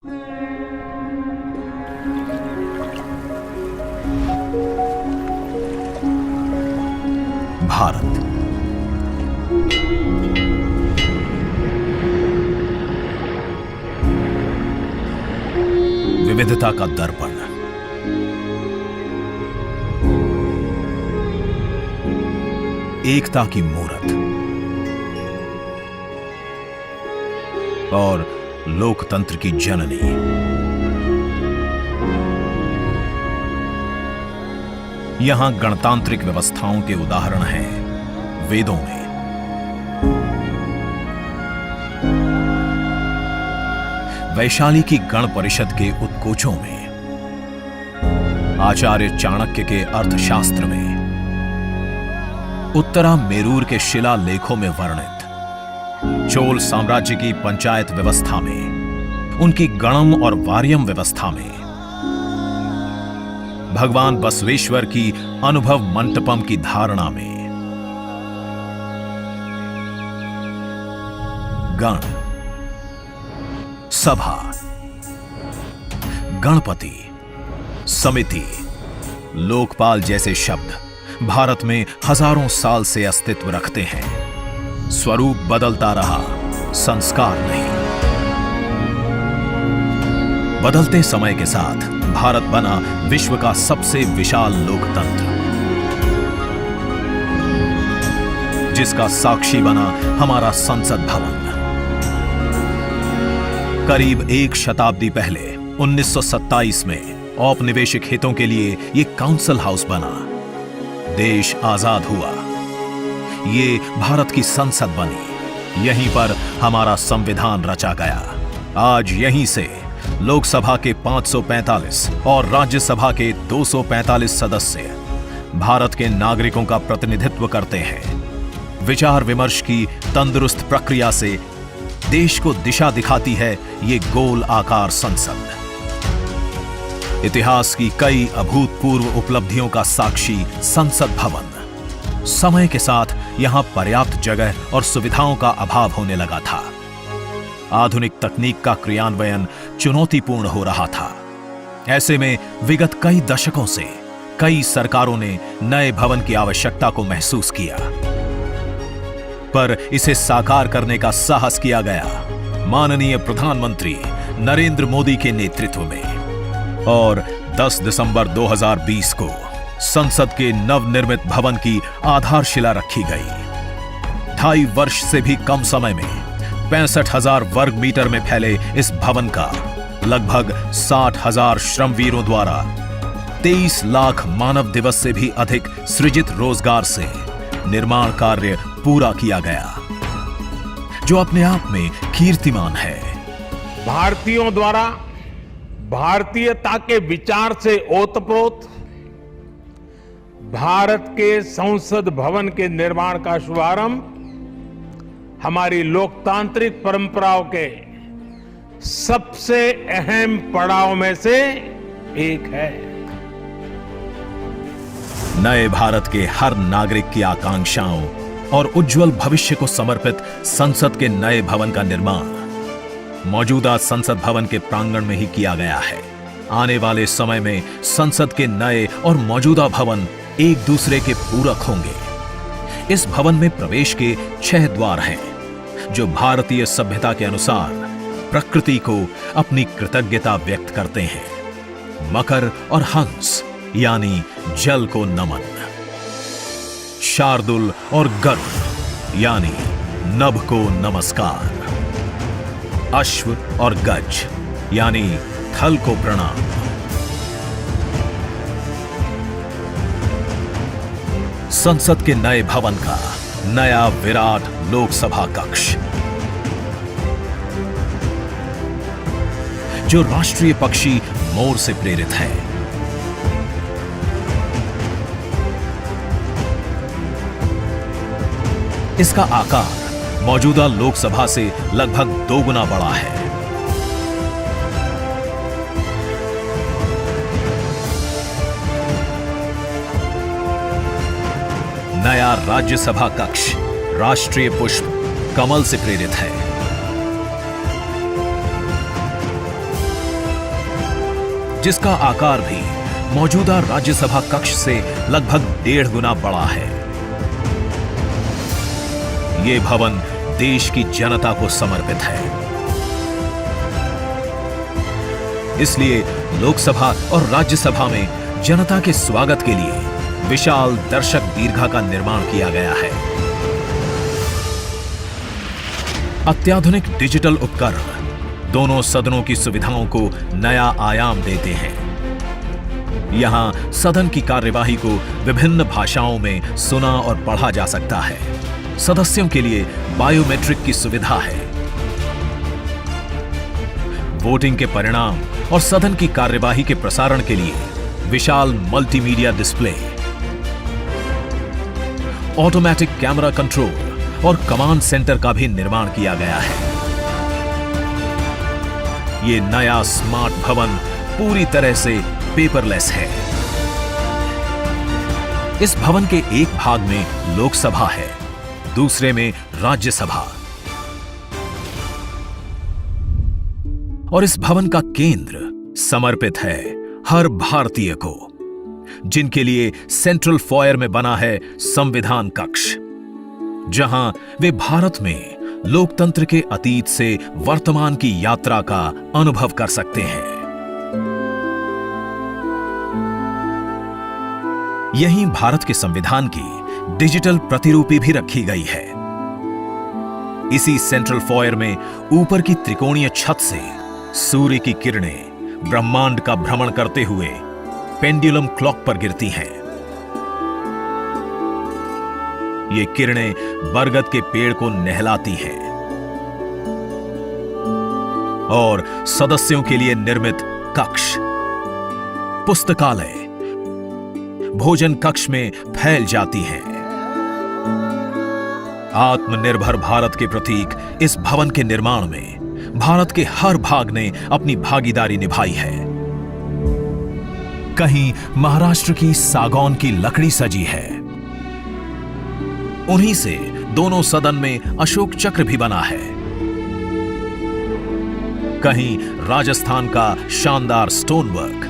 भारत विविधता का दर्पण, एकता की मूरत और लोकतंत्र की जननी। यहां गणतांत्रिक व्यवस्थाओं के उदाहरण हैं वेदों में, वैशाली की गण परिषद के उत्कोचों में, आचार्य चाणक्य के अर्थशास्त्र में, उत्तरा मेरूर के शिलालेखों में वर्णित चोल साम्राज्य की पंचायत व्यवस्था में, उनकी गणम और वार्यम व्यवस्था में, भगवान बसवेश्वर की अनुभव मंटपम की धारणा में। गण, सभा, गणपति, समिति, लोकपाल जैसे शब्द भारत में हजारों साल से अस्तित्व रखते हैं। स्वरूप बदलता रहा, संस्कार नहीं। बदलते समय के साथ भारत बना विश्व का सबसे विशाल लोकतंत्र, जिसका साक्षी बना हमारा संसद भवन। करीब एक शताब्दी पहले 1927 में औपनिवेशिक हितों के लिए यह काउंसिल हाउस बना। देश आजाद हुआ, ये भारत की संसद बनी। यहीं पर हमारा संविधान रचा गया। आज यहीं से लोकसभा के 545 और राज्यसभा के 245 सदस्य भारत के नागरिकों का प्रतिनिधित्व करते हैं। विचार विमर्श की तंदुरुस्त प्रक्रिया से देश को दिशा दिखाती है ये गोल आकार संसद। इतिहास की कई अभूतपूर्व उपलब्धियों का साक्षी संसद भवन। समय के साथ यहां पर्याप्त जगह और सुविधाओं का अभाव होने लगा था। आधुनिक तकनीक का क्रियान्वयन चुनौतीपूर्ण हो रहा था। ऐसे में विगत कई दशकों से कई सरकारों ने नए भवन की आवश्यकता को महसूस किया, पर इसे साकार करने का साहस किया गया माननीय प्रधानमंत्री नरेंद्र मोदी के नेतृत्व में। और 10 दिसंबर 2020 को संसद के नवनिर्मित भवन की आधारशिला रखी गई। 2.5 वर्ष से भी कम समय में 65,000 वर्ग मीटर में फैले इस भवन का लगभग 60,000 श्रमवीरों द्वारा 23 लाख मानव दिवस से भी अधिक सृजित रोजगार से निर्माण कार्य पूरा किया गया, जो अपने आप में कीर्तिमान है। भारतीयों द्वारा भारतीयता के विचार से ओतप्रोत भारत के संसद भवन के निर्माण का शुभारंभ हमारी लोकतांत्रिक परंपराओं के सबसे अहम पड़ाव में से एक है। नए भारत के हर नागरिक की आकांक्षाओं और उज्जवल भविष्य को समर्पित संसद के नए भवन का निर्माण मौजूदा संसद भवन के प्रांगण में ही किया गया है। आने वाले समय में संसद के नए और मौजूदा भवन एक दूसरे के पूरक होंगे। इस भवन में प्रवेश के 6 द्वार हैं, जो भारतीय सभ्यता के अनुसार प्रकृति को अपनी कृतज्ञता व्यक्त करते हैं। मकर और हंस यानी जल को नमन, शार्दुल और गरुड़ यानी नभ को नमस्कार, अश्व और गज यानी थल को प्रणाम। संसद के नए भवन का नया विराट लोकसभा कक्ष, जो राष्ट्रीय पक्षी मोर से प्रेरित है। इसका आकार मौजूदा लोकसभा से लगभग 2 गुना बड़ा है। नया राज्यसभा कक्ष राष्ट्रीय पुष्प कमल से प्रेरित है। जिसका आकार भी मौजूदा राज्यसभा कक्ष से लगभग 1.5 गुना बड़ा है। ये भवन देश की जनता को समर्पित है। इसलिए लोकसभा और राज्यसभा में जनता के स्वागत के लिए विशाल दर्शक दीर्घा का निर्माण किया गया है। अत्याधुनिक डिजिटल उपकरण दोनों सदनों की सुविधाओं को नया आयाम देते हैं। यहां सदन की कार्यवाही को विभिन्न भाषाओं में सुना और पढ़ा जा सकता है। सदस्यों के लिए बायोमेट्रिक की सुविधा है। वोटिंग के परिणाम और सदन की कार्यवाही के प्रसारण के लिए विशाल multimedia display, automatic camera control और कमांड सेंटर का भी निर्माण किया गया है। ये नया स्मार्ट भवन पूरी तरह से पेपरलेस है। इस भवन के एक भाग में लोकसभा है, दूसरे में राज्यसभा। और इस भवन का केंद्र समर्पित है हर भारतीय को, जिनके लिए सेंट्रल फॉयर में बना है संविधान कक्ष, जहां वे भारत में लोकतंत्र के अतीत से वर्तमान की यात्रा का अनुभव कर सकते हैं। यहीं भारत के संविधान की डिजिटल प्रतिरूपी भी रखी गई है। इसी सेंट्रल फॉयर में ऊपर की त्रिकोणीय छत से सूर्य की किरणें ब्रह्मांड का भ्रमण करते हुए पेंडुलम क्लॉक पर गिरती हैं। ये किरणें बरगद के पेड़ को नहलाती हैं और सदस्यों के लिए निर्मित कक्ष, पुस्तकालय, भोजन कक्ष में फैल जाती हैं। आत्मनिर्भर भारत के प्रतीक इस भवन के निर्माण में भारत के हर भाग ने अपनी भागीदारी निभाई है। कहीं महाराष्ट्र की सागौन की लकड़ी सजी है, उन्हीं से दोनों सदन में अशोक चक्र भी बना है। कहीं राजस्थान का शानदार स्टोन वर्क,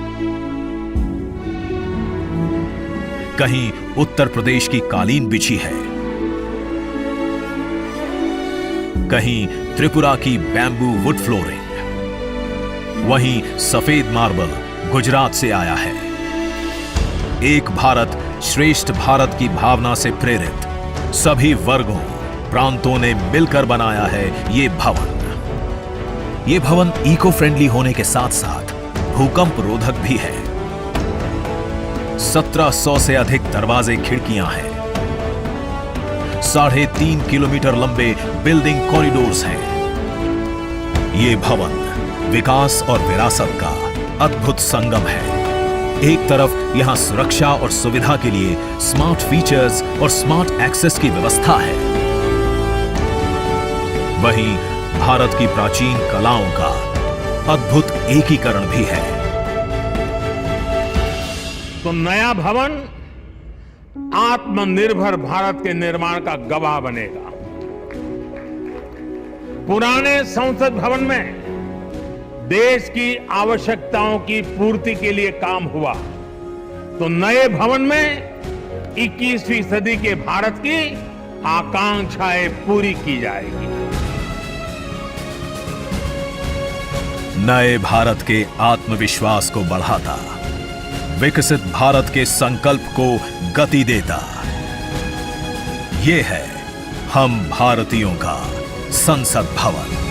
कहीं उत्तर प्रदेश की कालीन बिछी है, कहीं त्रिपुरा की बैम्बू वुड फ्लोरिंग, वहीं सफेद मार्बल गुजरात से आया है। एक भारत श्रेष्ठ भारत की भावना से प्रेरित सभी वर्गों, प्रांतों ने मिलकर बनाया है ये भवन। ये भवन इको फ्रेंडली होने के साथ साथ भूकंप रोधक भी है। 1700 से अधिक दरवाजे, खिड़कियां हैं। 3.5 किलोमीटर लंबे बिल्डिंग कॉरिडोर्स हैं। ये भवन विकास और विरासत का अद्भुत संगम है। एक तरफ यहां सुरक्षा और सुविधा के लिए स्मार्ट फीचर्स और स्मार्ट एक्सेस की व्यवस्था है, वहीं भारत की प्राचीन कलाओं का अद्भुत एकीकरण भी है। तो नया भवन आत्मनिर्भर भारत के निर्माण का गवाह बनेगा। पुराने संसद भवन में देश की आवश्यकताओं की पूर्ति के लिए काम हुआ, तो नए भवन में 21वीं सदी के भारत की आकांक्षाएं पूरी की जाएगी। नए भारत के आत्मविश्वास को बढ़ाता, विकसित भारत के संकल्प को गति देता, ये है हम भारतीयों का संसद भवन।